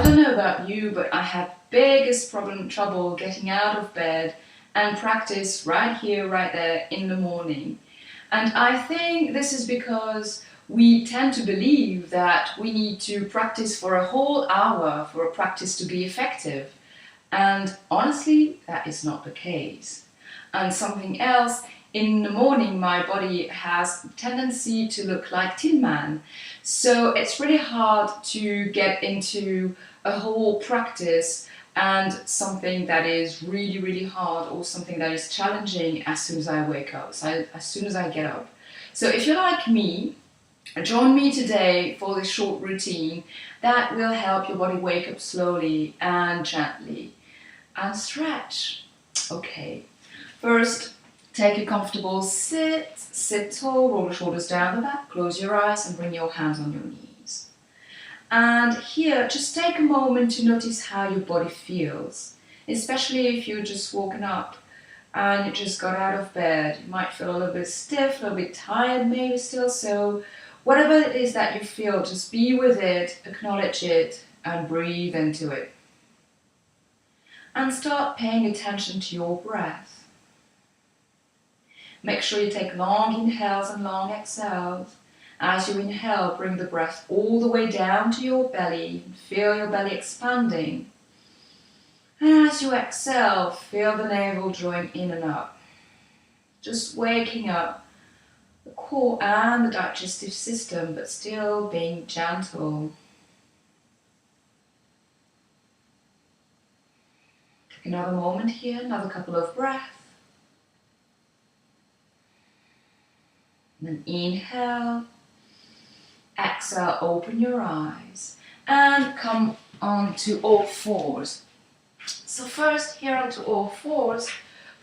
I don't know about you, but I have trouble getting out of bed and practice right here, right there in the morning. And I think this is because we tend to believe that we need to practice for a whole hour for a practice to be effective. And honestly, that is not the case. And something else, in the morning my body has a tendency to look like Tin Man. So it's really hard to get into a whole practice and something that is really, really hard or something that is challenging as soon as I wake up, so as soon as I get up. So if you're like me, join me today for this short routine that will help your body wake up slowly and gently. And stretch. Okay, first take a comfortable sit tall, roll the shoulders down the back, close your eyes and bring your hands on your knees. And here, just take a moment to notice how your body feels, especially if you're just woken up and you just got out of bed. You might feel a little bit stiff, a little bit tired maybe still, so whatever it is that you feel, just be with it, acknowledge it and breathe into it. And start paying attention to your breath. Make sure you take long inhales and long exhales. As you inhale, bring the breath all the way down to your belly. Feel your belly expanding. And as you exhale, feel the navel drawing in and up. Just waking up the core and the digestive system, but still being gentle. Another moment here, another couple of breaths. And then inhale, exhale, open your eyes and come onto all fours. So first here onto all fours,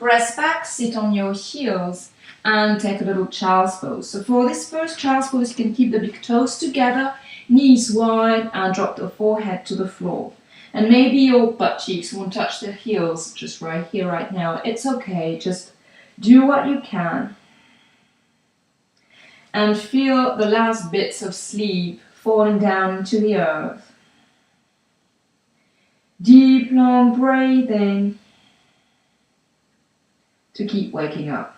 press back, sit on your heels and take a little child's pose. So for this first child's pose, you can keep the big toes together, knees wide and drop the forehead to the floor. And maybe your butt cheeks won't touch the heels just right here, right now. It's okay, just do what you can. And feel the last bits of sleep falling down to the earth. Deep, long breathing to keep waking up.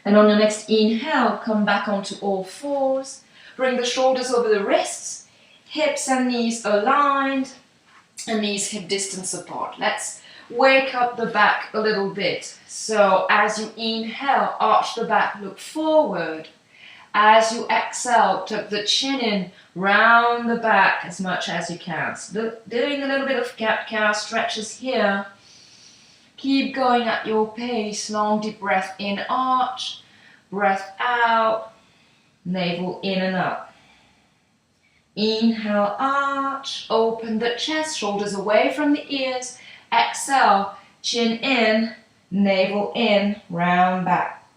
And on your next inhale, come back onto all fours. Bring the shoulders over the wrists, hips and knees aligned, and knees hip distance apart. Let's wake up the back a little bit. So as you inhale, arch the back, look forward. As you exhale, tuck the chin in, round the back as much as you can. So doing a little bit of cat-cow stretches here. Keep going at your pace, long deep breath in, arch, breath out, navel in and up. Inhale, arch, open the chest, shoulders away from the ears. Exhale, chin in, navel in, round back.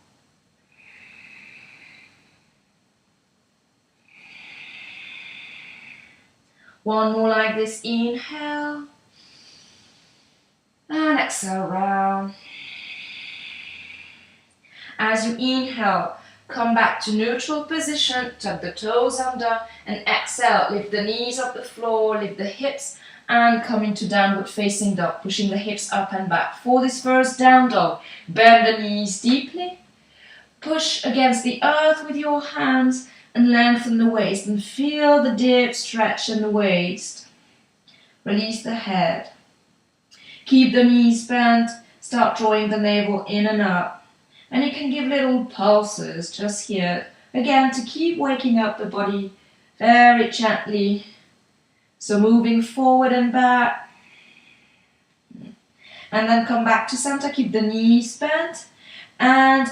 One more like this, inhale. And exhale, round. As you inhale, come back to neutral position, tuck the toes under, and exhale, lift the knees up the floor, lift the hips, and come into downward facing dog, pushing the hips up and back. For this first down dog, bend the knees deeply, push against the earth with your hands, and lengthen the waist, and feel the deep stretch in the waist. Release the head. Keep the knees bent, start drawing the navel in and up. And you can give little pulses just here, again to keep waking up the body very gently. So moving forward and back. And then come back to center, keep the knees bent and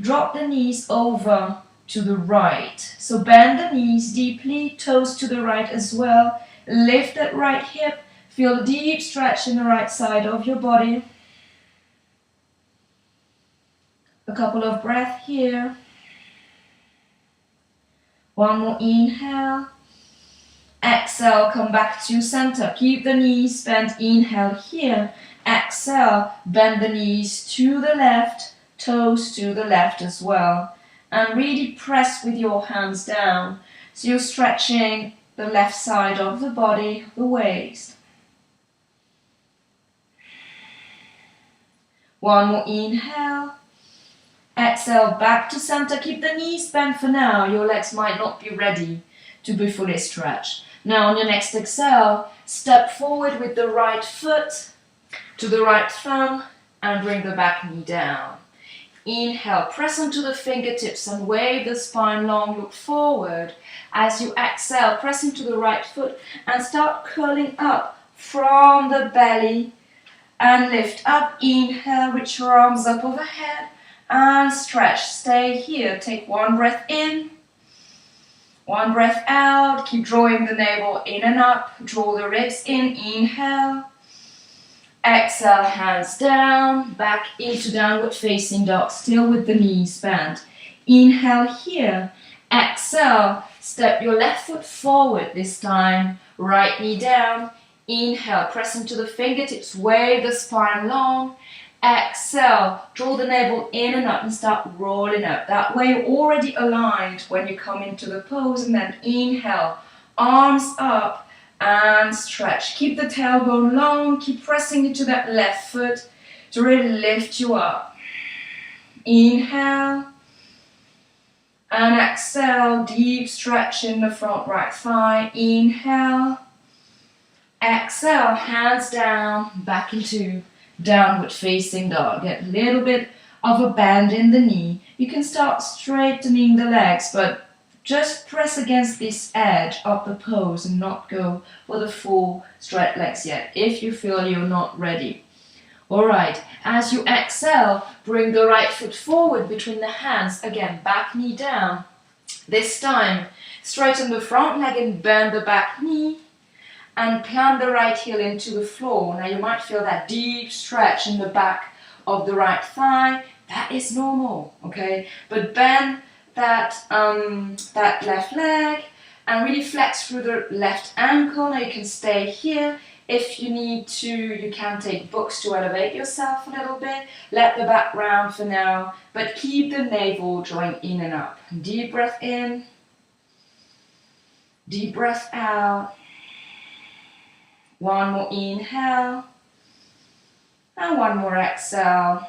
drop the knees over to the right. So bend the knees deeply, toes to the right as well. Lift that right hip. Feel a deep stretch in the right side of your body. A couple of breaths here. One more inhale. Exhale, come back to center. Keep the knees bent. Inhale here. Exhale, bend the knees to the left, toes to the left as well. and really press with your hands down. So you're stretching the left side of the body, the waist. One more inhale. Exhale, back to center. Keep the knees bent for now. Your legs might not be ready to be fully stretched. Now on your next exhale, step forward with the right foot to the right thumb and bring the back knee down. Inhale, press onto the fingertips and wave the spine long, look forward. As you exhale, press into the right foot and start curling up from the belly and lift up. Inhale, reach your arms up overhead and stretch. Stay here. Take one breath in, one breath out. Keep drawing the navel in and up. Draw the ribs in. Inhale. Exhale, hands down, back into downward facing dog, still with the knees bent. Inhale here. Exhale, step your left foot forward this time. Right knee down. Inhale, press into the fingertips, wave the spine long. Exhale, draw the navel in and up and start rolling up. That way you're already aligned when you come into the pose. And then inhale, arms up and stretch. Keep the tailbone long, keep pressing into that left foot to really lift you up. Inhale and exhale, deep stretch in the front right thigh. Inhale, exhale, hands down, back into downward facing dog. Get a little bit of a bend in the knee. You can start straightening the legs, but just press against this edge of the pose and not go for the full straight legs yet if you feel you're not ready. Alright, as you exhale, bring the right foot forward between the hands. Again, back knee down. This time, straighten the front leg and bend the back knee and plant the right heel into the floor. Now you might feel that deep stretch in the back of the right thigh. That is normal, okay? But bend that left leg and really flex through the left ankle. Now you can stay here. If you need to, you can take books to elevate yourself a little bit. Let the back round for now, but keep the navel drawing in and up. Deep breath in, deep breath out. One more inhale and one more exhale.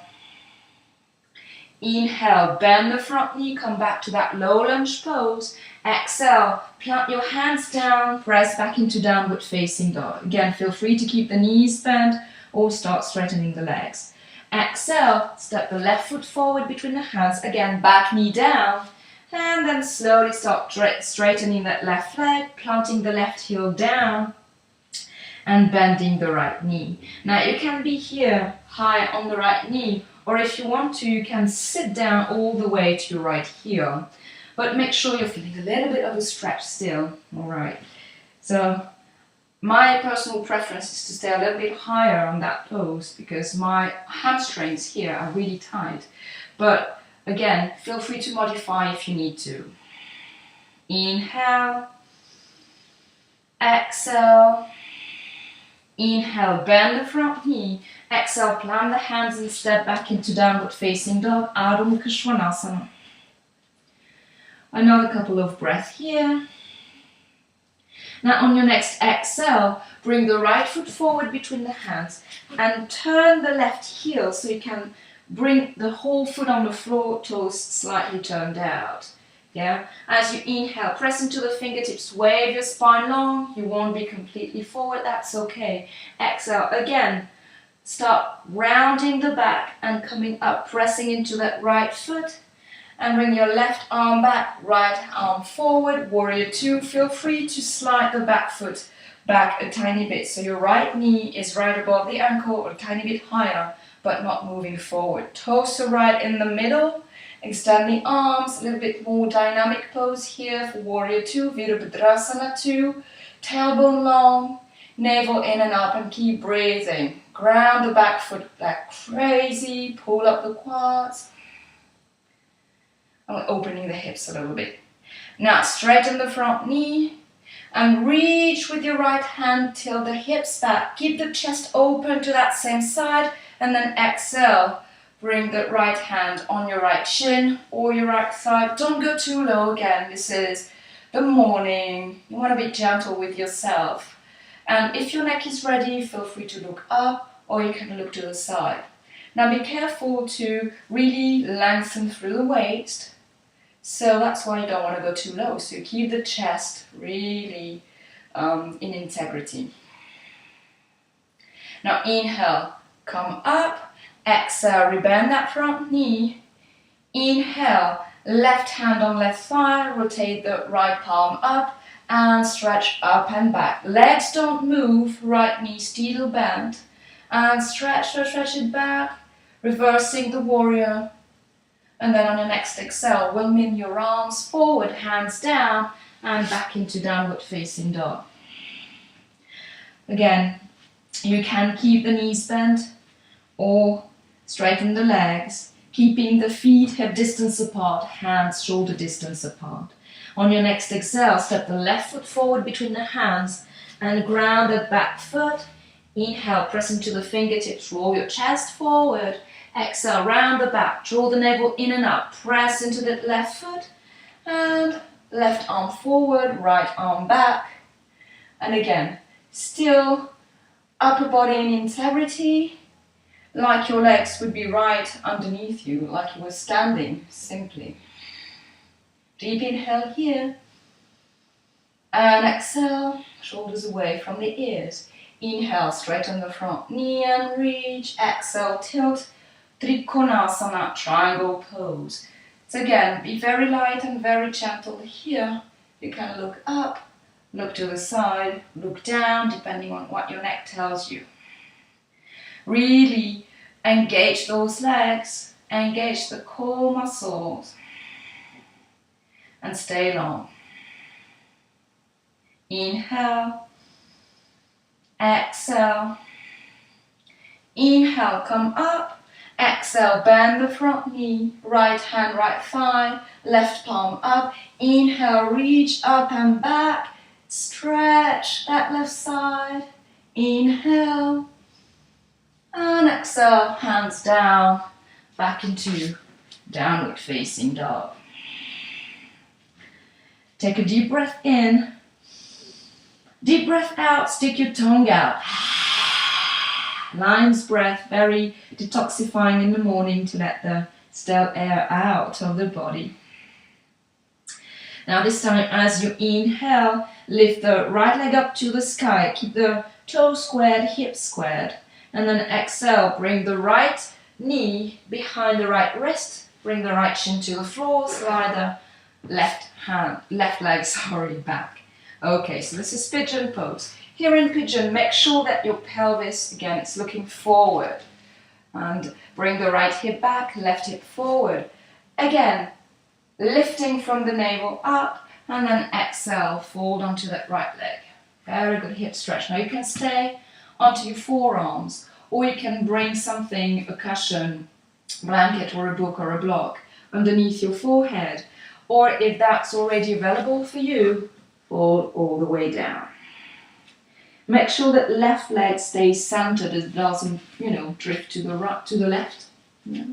Inhale, bend the front knee, come back to that low lunge pose. Exhale, plant your hands down, press back into downward facing dog. Again, feel free to keep the knees bent or start straightening the legs. Exhale, step the left foot forward between the hands. Again, back knee down. And then slowly start straightening that left leg, planting the left heel down and bending the right knee. Now you can be here high on the right knee, or if you want to, you can sit down all the way to your right heel. But make sure you're feeling a little bit of a stretch still. Alright. So my personal preference is to stay a little bit higher on that pose because my hamstrings here are really tight. But again, feel free to modify if you need to. Inhale. Exhale. Inhale, bend the front knee. Exhale, plant the hands and step back into downward facing dog, Ardha Mukha Svanasana. Another couple of breaths here. Now on your next exhale, bring the right foot forward between the hands and turn the left heel so you can bring the whole foot on the floor, toes slightly turned out. Yeah. As you inhale, press into the fingertips, wave your spine long. You won't be completely forward, that's okay. Exhale again. Start rounding the back and coming up, pressing into that right foot. And bring your left arm back, right arm forward, warrior two. Feel free to slide the back foot back a tiny bit. So your right knee is right above the ankle or a tiny bit higher, but not moving forward. Toes are right in the middle. Extend the arms, a little bit more dynamic pose here for warrior two, Virabhadrasana 2. Tailbone long, navel in and up, and keep breathing. Ground the back foot like crazy, pull up the quads. And opening the hips a little bit. Now straighten the front knee and reach with your right hand till the hips back. Keep the chest open to that same side and then exhale. Bring the right hand on your right shin or your right thigh. Don't go too low again. This is the morning. You want to be gentle with yourself. And if your neck is ready, feel free to look up or you can look to the side. Now be careful to really lengthen through the waist. So that's why you don't want to go too low. So you keep the chest really in integrity. Now inhale, come up. Exhale, rebend that front knee. Inhale, left hand on left thigh, rotate the right palm up and stretch up and back. Legs don't move, right knee still bent. And stretch it back, reversing the warrior. And then on your next exhale, windmill your arms forward, hands down, and back into downward facing dog. Again, you can keep the knees bent or straighten the legs, keeping the feet hip distance apart, hands shoulder distance apart. On your next exhale, step the left foot forward between the hands and ground that back foot. Inhale, press into the fingertips, roll your chest forward. Exhale, round the back, draw the navel in and up, press into the left foot and left arm forward, right arm back. And again, still upper body in integrity, like your legs would be right underneath you, like you were standing, simply. Deep inhale here. And exhale, shoulders away from the ears. Inhale, straighten the front knee and reach. Exhale, tilt. Trikonasana, triangle pose. So again, be very light and very gentle here. You can look up, look to the side, look down, depending on what your neck tells you. Really engage those legs, engage the core muscles, and stay long. Inhale, exhale. Inhale, come up. Exhale, bend the front knee, right hand, right thigh, left palm up. Inhale, reach up and back. Stretch that left side. Inhale. And exhale, hands down, back into downward facing dog. Take a deep breath in. Deep breath out, stick your tongue out. Lion's breath, very detoxifying in the morning to let the stale air out of the body. Now this time, as you inhale, lift the right leg up to the sky. Keep the toes squared, hips squared. And then exhale, bring the right knee behind the right wrist. Bring the right shin to the floor. Slide the left leg back. Okay, so this is pigeon pose. Here in pigeon, make sure that your pelvis, again, is looking forward. And bring the right hip back, left hip forward. Again, lifting from the navel up, and then exhale, fold onto that right leg. Very good hip stretch. Now you can stay onto your forearms, or you can bring something, a cushion, blanket or a book or a block, underneath your forehead. Or if that's already available for you, fold all the way down. Make sure that left leg stays centered, it doesn't, drift to the right, to the left. Yeah.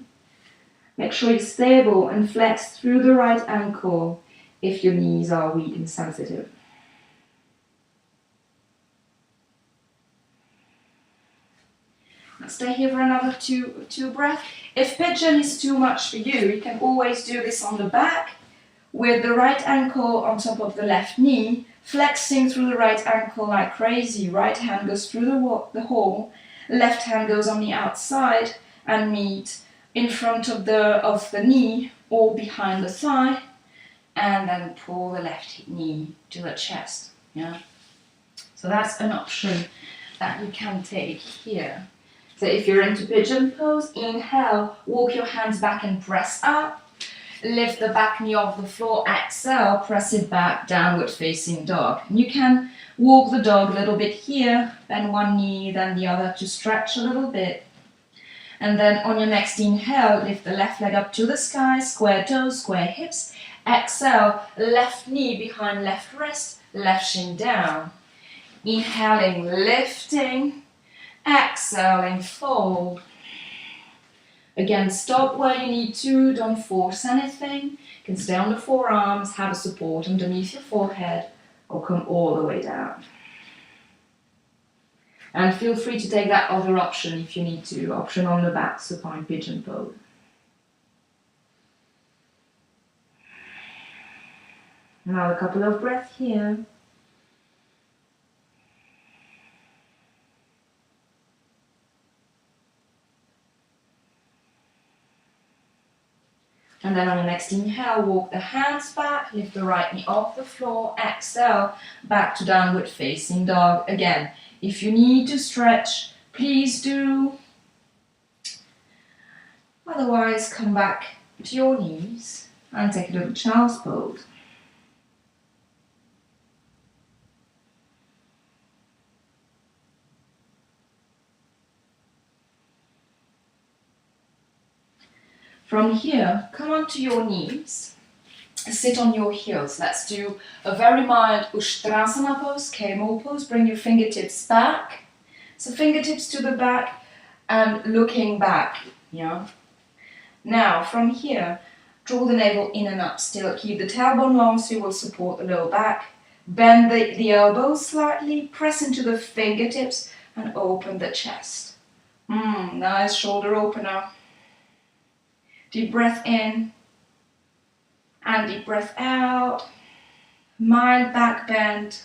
Make sure you're stable and flex through the right ankle if your knees are weak and sensitive. Now stay here for another two breaths. If pigeon is too much for you, you can always do this on the back with the right ankle on top of the left knee, flexing through the right ankle like crazy. Right hand goes through the hole, left hand goes on the outside and meet in front of the knee or behind the thigh, and then pull the left knee to the chest. Yeah. So that's an option that you can take here. So if you're into pigeon pose, inhale, walk your hands back and press up. Lift the back knee off the floor, exhale, press it back, downward facing dog. And you can walk the dog a little bit here, bend one knee, then the other to stretch a little bit. And then on your next inhale, lift the left leg up to the sky, square toes, square hips. Exhale, left knee behind left wrist, left shin down. Inhaling, lifting. Exhaling, fold. Again, stop where you need to, don't force anything. You can stay on the forearms, have a support underneath your forehead, or come all the way down. And feel free to take that other option if you need to, option on the back, supine pigeon pose. Now a couple of breaths here. And then on the next inhale, walk the hands back, lift the right knee off the floor, exhale, back to downward facing dog. Again, if you need to stretch, please do. Otherwise, come back to your knees and take a little child's pose. From here, come onto your knees, sit on your heels. Let's do a very mild Ustrasana pose, camel pose. Bring your fingertips back. So fingertips to the back and looking back, yeah? Now, from here, draw the navel in and up still. Keep the tailbone long so you will support the lower back. Bend the elbows slightly, press into the fingertips and open the chest. Nice shoulder opener. Deep breath in and deep breath out. Mild back bend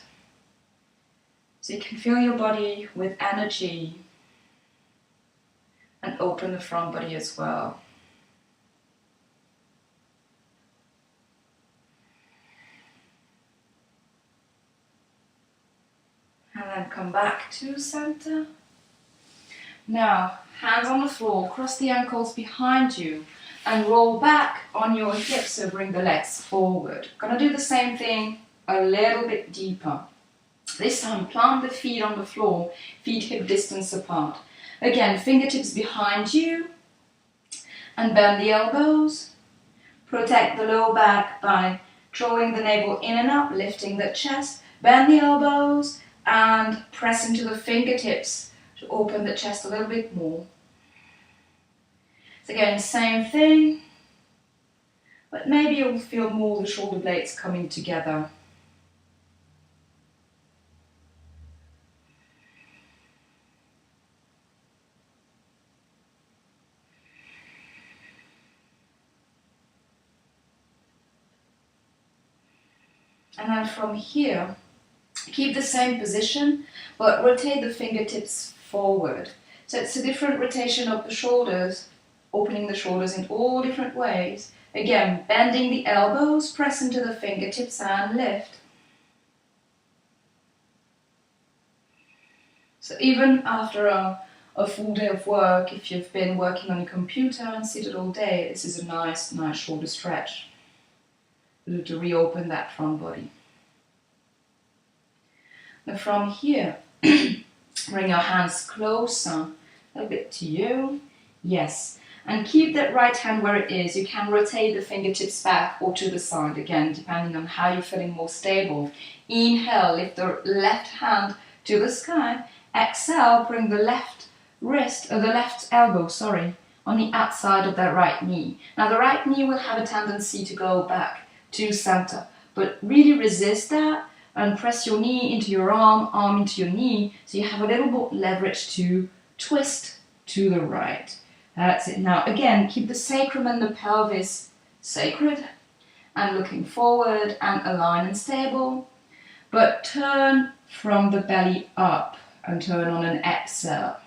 so you can fill your body with energy and open the front body as well. And then come back to center. Now, hands on the floor, cross the ankles behind you and roll back on your hips, so bring the legs forward. Gonna do the same thing a little bit deeper. This time, plant the feet on the floor, feet hip distance apart. Again, fingertips behind you and bend the elbows. Protect the lower back by drawing the navel in and up, lifting the chest. Bend the elbows and press into the fingertips to open the chest a little bit more. So again, same thing, but maybe you'll feel more the shoulder blades coming together. And then from here, keep the same position, but rotate the fingertips forward. So it's a different rotation of the shoulders, opening the shoulders in all different ways. Again, bending the elbows, press into the fingertips and lift. So even after a full day of work, if you've been working on your computer and seated all day, this is a nice shoulder stretch to reopen that front body. Now from here, bring your hands closer, a little bit to you. Yes. And keep that right hand where it is. You can rotate the fingertips back or to the side, again, depending on how you're feeling more stable. Inhale, lift the left hand to the sky. Exhale, bring the left elbow, on the outside of that right knee. Now the right knee will have a tendency to go back to center, but really resist that and press your knee into your arm into your knee, so you have a little bit leverage to twist to the right. That's it. Now again, keep the sacrum and the pelvis sacred and looking forward and aligned and stable, but turn from the belly up and turn on an exhale.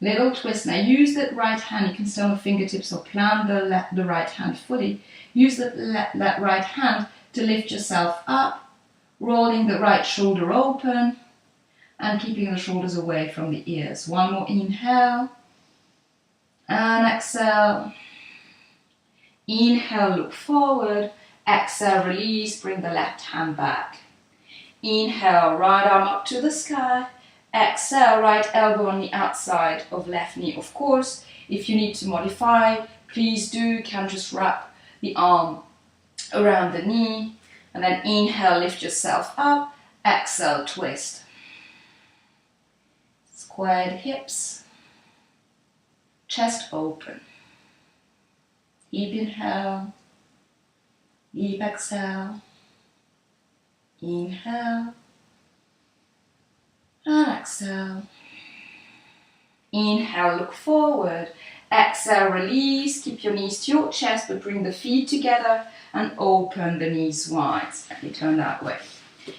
Little twist. Now use that right hand, you can stay on the fingertips or plant the right hand fully. Use that right hand to lift yourself up, rolling the right shoulder open and keeping the shoulders away from the ears. One more inhale. And exhale. Inhale, look forward. Exhale, release, bring the left hand back. Inhale, right arm up to the sky. Exhale, right elbow on the outside of left knee. Of course, if you need to modify, please do. You can just wrap the arm around the knee. And then inhale, lift yourself up. Exhale, twist. Square the hips. Chest open. Deep inhale, deep exhale, inhale, and exhale. Inhale, look forward. Exhale, release. Keep your knees to your chest, but bring the feet together and open the knees wide. Let me turn that way.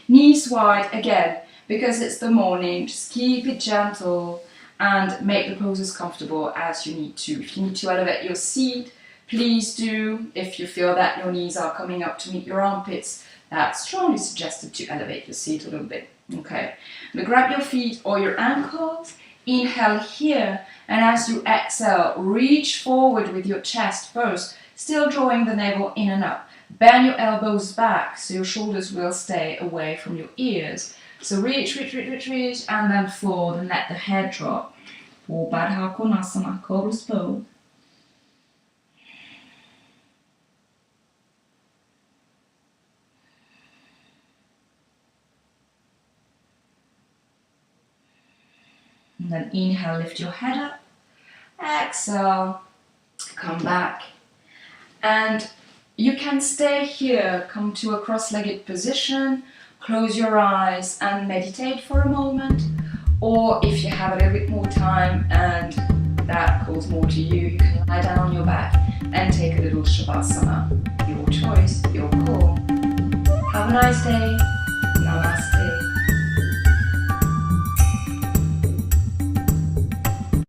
Knees wide again, because it's the morning. Just keep it gentle and make the poses comfortable as you need to. If you need to elevate your seat, please do. If you feel that your knees are coming up to meet your armpits, that's strongly suggested to elevate your seat a little bit. Okay, now grab your feet or your ankles. Inhale here, and as you exhale, reach forward with your chest first, still drawing the navel in and up. Bend your elbows back so your shoulders will stay away from your ears. So reach, and then fold and let the head drop. For Baddha Konasana, Cobra's Pose. And then inhale, lift your head up. Exhale, come back. And you can stay here, come to a cross-legged position, close your eyes and meditate for a moment. Or if you have a little bit more time and that calls more to you, you can lie down on your back and take a little Shavasana. Your choice, your call. Have a nice day.